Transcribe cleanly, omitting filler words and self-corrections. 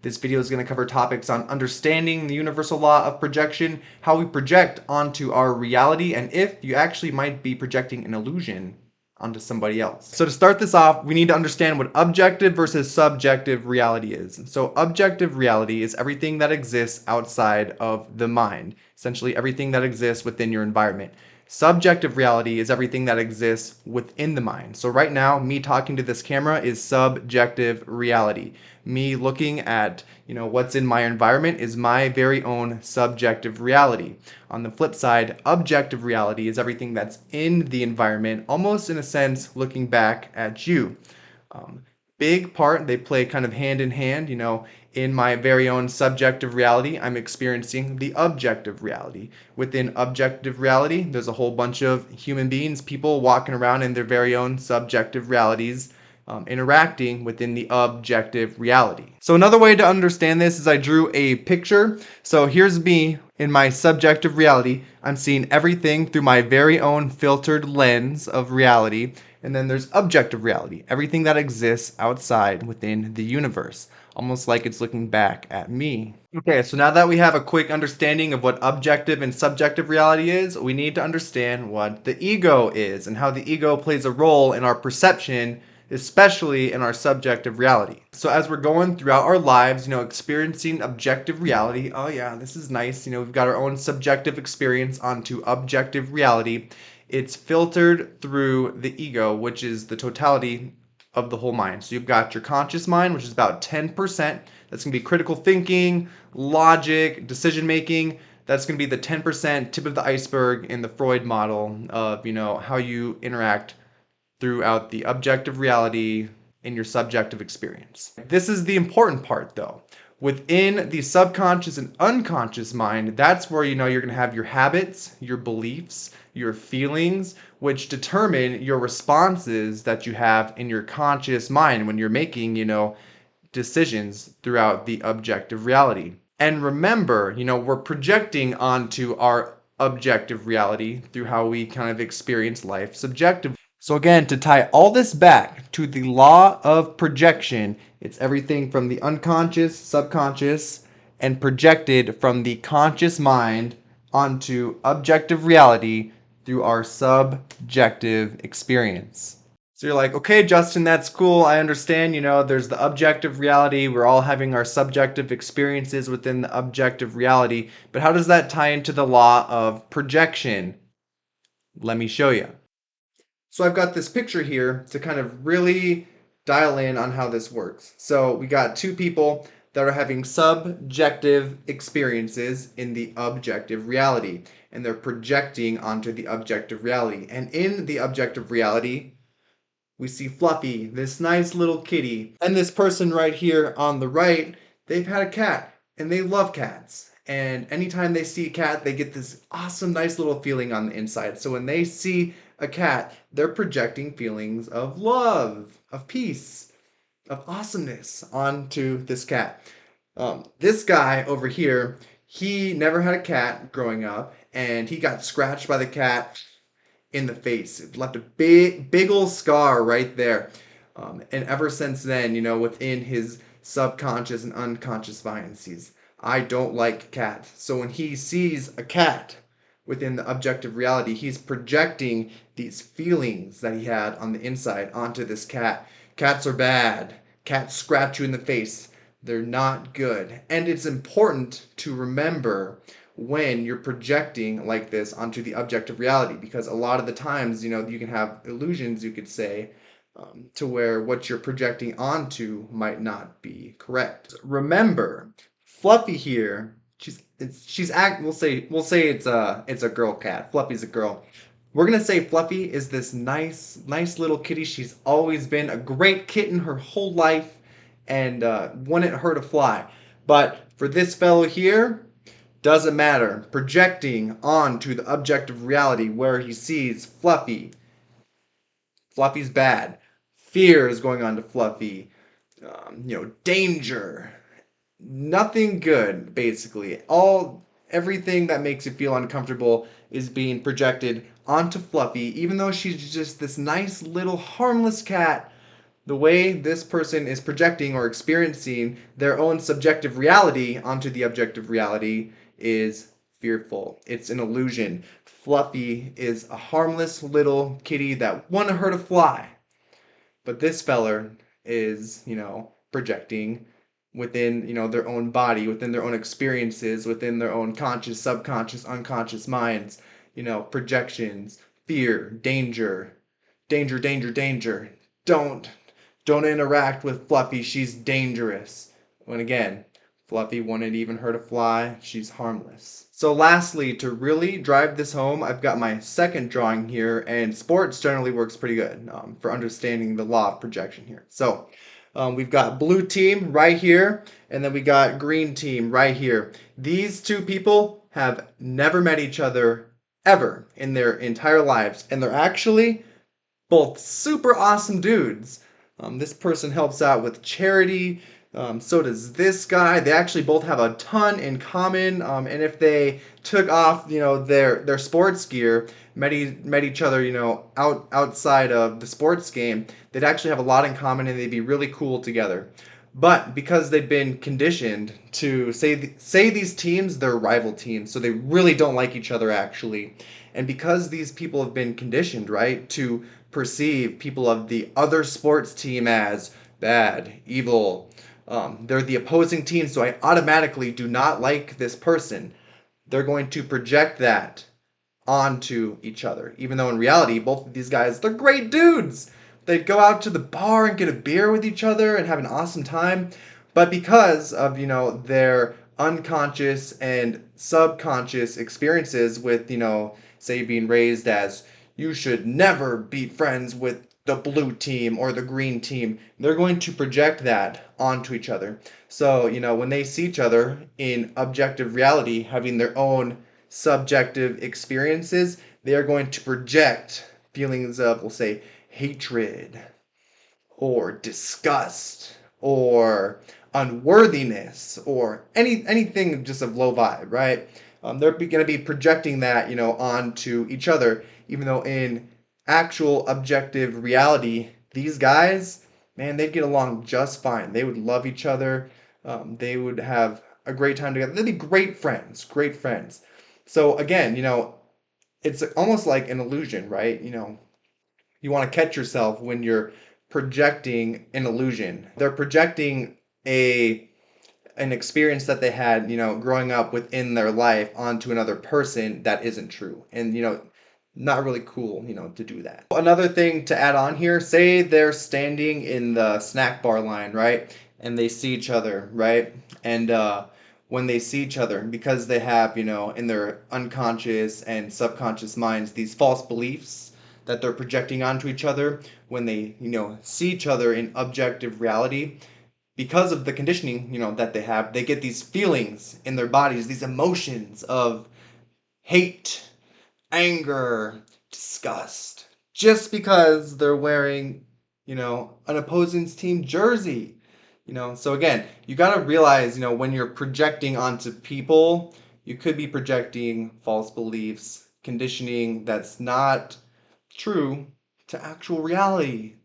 This video is going to cover topics on understanding the universal law of projection, how we project onto our reality, and if you actually might be projecting an illusion onto somebody else. So to start this off, we need to understand what objective versus subjective reality is. So objective reality is everything that exists outside of the mind, essentially everything that exists within your environment. Subjective reality is everything that exists within the mind. So right now, me talking to this camera is subjective reality. Me looking at, what's in my environment is my very own subjective reality. On the flip side, objective reality is everything that's in the environment, almost in a sense looking back at you. Big part, they play kind of hand in hand. In my very own subjective reality, I'm experiencing the objective reality. Within objective reality, there's a whole bunch of human beings, people walking around in their very own subjective realities, interacting within the objective reality. So another way to understand this is I drew a picture. So here's me in my subjective reality. I'm seeing everything through my very own filtered lens of reality. And then there's objective reality, everything that exists outside within the universe, almost like it's looking back at me. Okay, so now that we have a quick understanding of what objective and subjective reality is, we need to understand what the ego is and how the ego plays a role in our perception, especially in our subjective reality. So as we're going throughout our lives, experiencing objective reality, oh yeah, this is nice. We've got our own subjective experience onto objective reality. It's filtered through the ego, which is the totality of the whole mind. So you've got your conscious mind, which is about 10%. That's going to be critical thinking, logic, decision making. That's going to be the 10% tip of the iceberg in the Freud model of, how you interact throughout the objective reality in your subjective experience. This is the important part though. Within the subconscious and unconscious mind, that's where you're going to have your habits, your beliefs, your feelings, which determine your responses that you have in your conscious mind when you're making, decisions throughout the objective reality. And remember, we're projecting onto our objective reality through how we kind of experience life subjectively. So again, to tie all this back to the law of projection, it's everything from the unconscious, subconscious, and projected from the conscious mind onto objective reality through our subjective experience. So you're like, okay, Justin, that's cool. I understand, there's the objective reality. We're all having our subjective experiences within the objective reality. But how does that tie into the law of projection? Let me show you. So I've got this picture here to kind of really dial in on how this works. So we got two people that are having subjective experiences in the objective reality, and they're projecting onto the objective reality. And in the objective reality, we see Fluffy, this nice little kitty. And this person right here on the right, they've had a cat, and they love cats. And anytime they see a cat, they get this awesome, nice little feeling on the inside. So when they see a cat, they're projecting feelings of love, of peace, of awesomeness onto this cat. This guy over here, he never had a cat growing up, and he got scratched by the cat in the face. It left a big old scar right there. And ever since then, within his subconscious and unconscious minds, I don't like cats. So when he sees a cat within the objective reality, he's projecting these feelings that he had on the inside onto this cat. Cats are bad. Cats scratch you in the face. They're not good. And it's important to remember when you're projecting like this onto the objective reality, because a lot of the times, you can have illusions, you could say, to where what you're projecting onto might not be correct. Remember, Fluffy here, we'll say it's a girl cat. Fluffy's a girl. We're gonna say Fluffy is this nice little kitty. She's always been a great kitten her whole life, and wanted her to fly. But for this fellow here, doesn't matter. Projecting onto the objective reality where he sees Fluffy. Fluffy's bad. Fear is going on to Fluffy. Danger. Nothing good, basically. Everything that makes you feel uncomfortable is being projected onto Fluffy, even though she's just this nice little harmless cat. The way this person is projecting or experiencing their own subjective reality onto the objective reality is fearful. It's an illusion. Fluffy is a harmless little kitty that wanted her to fly. But this feller is, projecting within, their own body, within their own experiences, within their own conscious, subconscious, unconscious minds, projections, fear, danger, danger, danger, danger. Don't don't interact with Fluffy. She's dangerous. When again, Fluffy wanted even her to fly. She's harmless. So lastly, to really drive this home, I've got my second drawing here, and sports generally works pretty good for understanding the law of projection here. So we've got blue team right here, and then we got green team right here. These two people have never met each other ever in their entire lives, and they're actually both super awesome dudes. This person helps out with charity. So does this guy. They actually both have a ton in common. And if they took off, their sports gear, met each other, outside of the sports game, they'd actually have a lot in common, and they'd be really cool together. But because they've been conditioned to say these teams, they're rival teams, so they really don't like each other actually. And because these people have been conditioned, right, to perceive people of the other sports team as bad, evil, they're the opposing team, so I automatically do not like this person. They're going to project that onto each other. Even though in reality, both of these guys, they're great dudes. They'd go out to the bar and get a beer with each other and have an awesome time. But because of, their unconscious and subconscious experiences with, say being raised as you should never be friends with the blue team or the green team, they're going to project that onto each other. So, when they see each other in objective reality, having their own subjective experiences, they are going to project feelings of, we'll say, hatred or disgust or unworthiness or anything just of low vibe, right? They're going to be projecting that, onto each other, even though in actual objective reality, these guys, man, they'd get along just fine. They would love each other. They would have a great time together. They'd be great friends, great friends. So again, it's almost like an illusion, right? You want to catch yourself when you're projecting an illusion. They're projecting a an experience that they had, growing up within their life onto another person that isn't true. And, not really cool, to do that. Another thing to add on here, say they're standing in the snack bar line, right? And they see each other, right? And when they see each other, because they have, in their unconscious and subconscious minds, these false beliefs that they're projecting onto each other, when they, see each other in objective reality, because of the conditioning, that they have, they get these feelings in their bodies, these emotions of hate, anger, disgust, just because they're wearing, an opposing team jersey. So again, you got to realize, when you're projecting onto people, you could be projecting false beliefs, conditioning that's not true to actual reality.